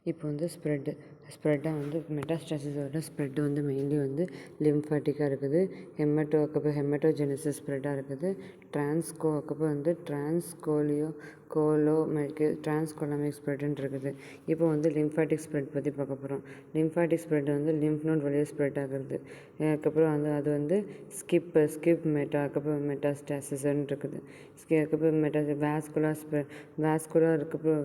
இப்போ வந்து ஸ்ப்ரெட்டாக வந்து மெட்டாஸ்டாசிஸோட ஸ்ப்ரெட் வந்து மெயின்லி வந்து லிம்ஃபாட்டிக்காக இருக்குது. அதுக்கப்புறம் ஹெமட்டோஜெனிசிஸ் ஸ்ப்ரெட்டாக இருக்குது. அதுக்கப்புறம் வந்து டிரான்ஸ்கோலமிக் ஸ்ப்ரெட்னு இருக்குது. இப்போ வந்து லிம்ஃபாட்டிக் ஸ்ப்ரெட் பற்றி பார்க்க போகிறோம். லிம்ஃபாட்டிக் ஸ்ப்ரெட் வந்து லிம்ஃப் நோட் வழியாக ஸ்ப்ரெட் ஆகுறது. அதுக்கப்புறம் வந்து அது வந்து ஸ்கிப் அதுக்கப்புறம் மெட்டாஸ்டாசிஸ்ன்னு இருக்குது. அதுக்கப்புறம்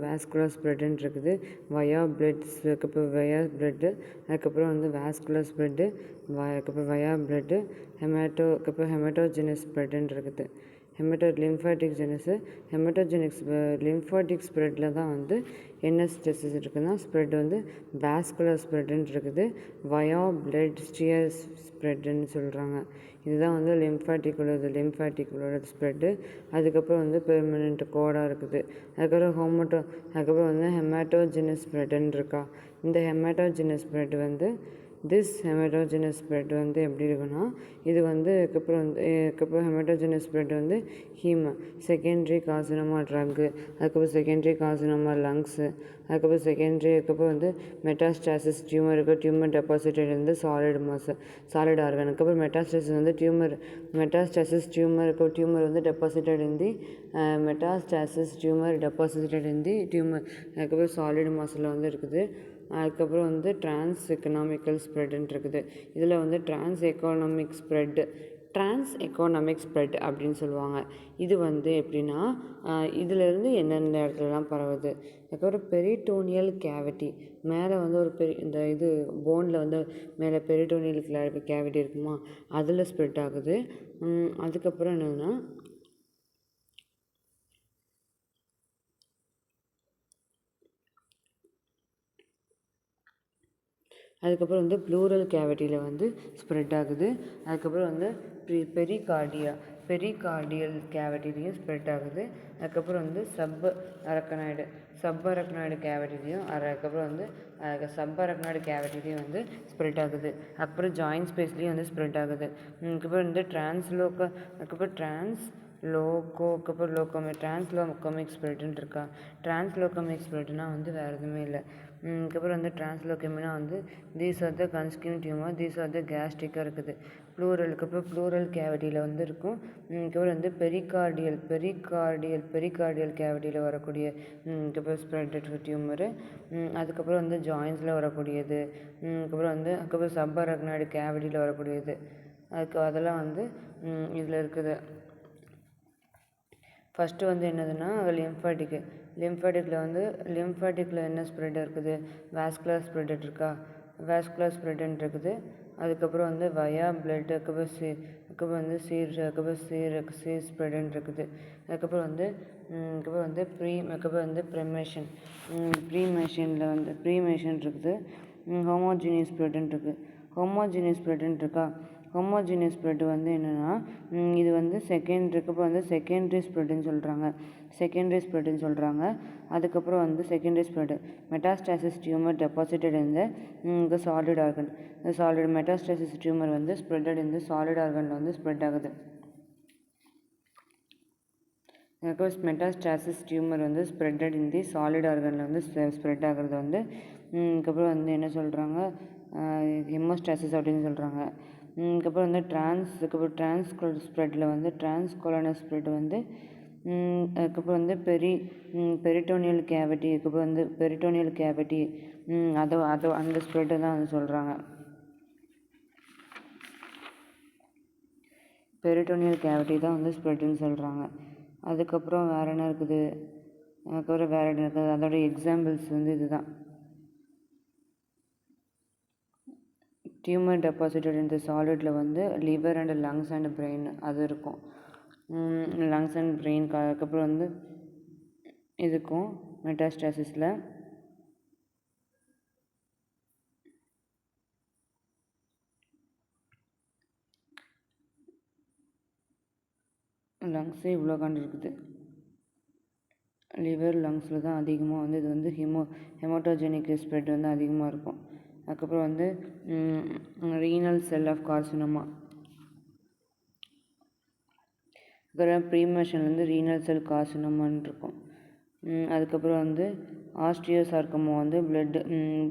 வேஸ்குலர் ஸ்ப்ரெட்னு இருக்குது. வயா பிளட்டு, அதுக்கப்புறம் வந்து வேஸ்குலர் ஸ்ப்ரெட்டு, அதுக்கப்புறம் வயா பிளட்டு, ஹெமட்டோஜெனிக் ஸ்ப்ரெட்னு இருக்குது. லிம்ஃபாட்டிக் ஸ்ப்ரெட்டில் தான் வந்து என்ன ஸ்ட்ரெஸ்ஸஸ் இருக்குதுன்னா ஸ்ப்ரெட் வந்து வேஸ்குலர் ஸ்ப்ரெட்னு இருக்குது. வயா பிளட் ஸ்டியர் ஸ்ப்ரெட்னு சொல்கிறாங்க. இதுதான் வந்து லிம்ஃபாட்டிக்குள்ளோட ஸ்ப்ரெட்டு. அதுக்கப்புறம் வந்து பெர்மனெண்ட் கோடாக இருக்குது. அதுக்கப்புறம் வந்து ஹெமட்டோஜெனஸ் ஸ்ப்ரெட்னு இருக்கா. இந்த ஹெமட்டோஜெனஸ் ஸ்ப்ரெட் வந்து எப்படி இருக்குன்னா இது வந்து அதுக்கப்புறம் ஹெமட்டோஜெனஸ் ஸ்ப்ரெட் வந்து செகண்டரி கார்சினோமா ட்ரக்கு, அதுக்கப்புறம் செகண்டரி கார்சினோமா லங்ஸு, அதுக்கப்புறம் வந்து மெட்டாஸ்டாசிஸ் டியூமர் டெபாசிட்டட் வந்து சாலிட் ஆர்கன். அதுக்கப்புறம் மெட்டாஸ்டாசிஸ் வந்து டியூமர் வந்து டெபாசிட்டட் இன் தி அதுக்கப்புறம் சாலிட் மாஸில் வந்து இருக்குது. அதுக்கப்புறம் வந்து டிரான்ஸ் எக்கனாமிக் ஸ்ப்ரெட் அப்படின்னு சொல்லுவாங்க. இது வந்து எப்படின்னா இதிலேருந்து எந்தெந்த இடத்துலலாம் பரவுது. அதுக்கப்புறம் பெரிட்டோனியல் கேவிட்டி மேலே வந்து இந்த இது போனில் வந்து மேலே பெரிட்டோனியல் கேவிட்டி இருக்குமா, அதில் ஸ்ப்ரெட் ஆகுது. அதுக்கப்புறம் என்னென்னா அதுக்கப்புறம் வந்து ப்ளூரல் கேவிட்டியில் வந்து ஸ்ப்ரெட் ஆகுது. அதுக்கப்புறம் வந்து பெரிகார்டியல் கேவிட்டிலையும் ஸ்ப்ரெட் ஆகுது. அதுக்கப்புறம் வந்து சப் அரக்கனாய்டு கேவிட்டிலையும் வந்து ஸ்ப்ரெட் ஆகுது. அப்புறம் ஜாயின்ட் ஸ்பேஸ்லேயும் வந்து ஸ்ப்ரெட் ஆகுது. அதுக்கப்புறம் வந்து டிரான்ஸ்லோகமிக் ஸ்ப்ரெட்னு இருக்கா. டிரான்ஸ்லோகமிக் ஸ்ப்ரெட்னா வந்து வேறு எதுவுமே இல்லை. அதுக்கப்புறம் வந்து டிரான்ஸ்லோகமினா வந்து these are the consume tumour, these are the கேஸ்ட்ரிக்காக இருக்குது. ப்ளூரல் கேவிட்டியில் வந்து இருக்கும். அதுக்கப்புறம் வந்து பெரிகார்டியல் கேவிட்டியில் வரக்கூடிய அதுக்கப்புறம் ஸ்ப்ரெட் டியூமரு. அதுக்கப்புறம் வந்து ஜாயின்ஸில் வரக்கூடியது. அதுக்கப்புறம் சப் அரக்னாய்டு கேவிட்டியில் வரக்கூடியது. அதெல்லாம் வந்து இதில் இருக்குது. ஃபஸ்ட்டு வந்து என்னதுன்னா லிம்ஃபாட்டிக்கில் என்ன ஸ்ப்ரெட் இருக்குது, வேஸ்குலர் ஸ்ப்ரெட்னு இருக்குது. அதுக்கப்புறம் வந்து வயா பிளட், அதுக்கப்புறம் வந்து சீர் ஸ்ப்ரெட்னு இருக்குது. அதுக்கப்புறம் வந்து ப்ரீமேஷன் இருக்குது. ஹோமோஜீனியஸ் ஸ்ப்ரெட்னு இருக்கா. ஹோமோஜீனியஸ் ஸ்ப்ரெட் வந்து என்னென்னா இது வந்து செகண்டரி ஸ்ப்ரெட்னு சொல்கிறாங்க. அதுக்கப்புறம் வந்து secondary spread metastasis tumour deposited இந்த சாலிட் ஆர்கன். மெட்டாஸ்டாசிஸ் டியூமர் வந்து ஸ்ப்ரெட்டட் இந்த சாலிட் ஆர்கனில் வந்து ஸ்ப்ரெட் ஆகுது. மெட்டாஸ்டாசிஸ் டியூமர் வந்து ஸ்ப்ரெட்டட் இன் தி சாலிட் ஆர்கனில் வந்து ஸ்ப்ரெட் ஆகிறது வந்து அதுக்கப்புறம் வந்து என்ன சொல்கிறாங்க, ஹெமோஸ்டாசிஸ் அப்படின்னு சொல்கிறாங்க. அதுக்கப்புறம் வந்து டிரான்ஸ்கோலனஸ் ஸ்ப்ரெட் வந்து அதுக்கப்புறம் வந்து பெரிட்டோனியல் கேவிட்டி அந்த ஸ்ப்ரெட்டை தான் வந்து சொல்கிறாங்க. பெரிட்டோனியல் கேவிட்டி தான் வந்து ஸ்ப்ரெட்டுன்னு சொல்கிறாங்க. அதுக்கப்புறம் வேறு என்ன இருக்குது, அதோட எக்ஸாம்பிள்ஸ் வந்து இதுதான். டியூமர் டெபாசிட்டட் இந்த சாலிடில் வந்து liver and lungs and brain அது இருக்கும். லங்ஸ் அண்ட் பிரெயின் அதுக்கப்புறம் வந்து இதுக்கும் மெட்டாஸ்டாசிஸில் லங்ஸே இவ்வளோ இருக்குது. லிவர் லங்ஸில் தான் அதிகமாக வந்து இது வந்து ஹெமட்டோஜெனிக் ஸ்ப்ரெட் வந்து அதிகமாக இருக்கும். அதுக்கப்புறம் வந்து ரீனல் செல் ஆஃப் கார்சினோமா, அப்புறம் ப்ரீமேஷன் வந்து ரீனல் செல் கார்சினோமான்னு இருக்கும். அதுக்கப்புறம் வந்து ஆஸ்டியோசார்கோமா வந்து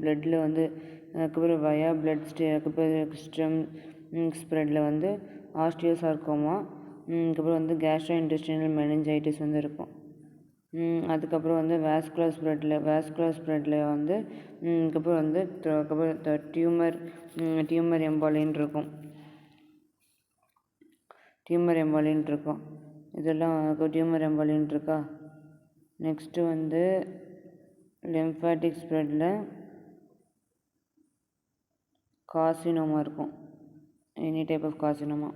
பிளட்டில் வந்து அதுக்கப்புறம் வயா பிளட் ஸ்டெம் ஸ்ப்ரெட்டில் வந்து ஆஸ்டியோசார்கோமா, அதுக்கப்புறம் வந்து கேஸ்ட்ரோ இன்டெஸ்டினல் மெனிஞ்சைட்டிஸ் வந்து இருக்கும். அதுக்கப்புறம் வந்து வேஸ்குலர் ஸ்ப்ரெட்டில் வந்து அதுக்கப்புறம் வந்து டியூமர் எம்பாலின்னு இருக்கும். இதெல்லாம் டியூமர் எம்பாலின்னு இருக்கா. நெக்ஸ்ட்டு வந்து லிம்ஃபாட்டிக் ஸ்ப்ரெட்டில் கார்சினோமா இருக்கும். Any type of carcinoma.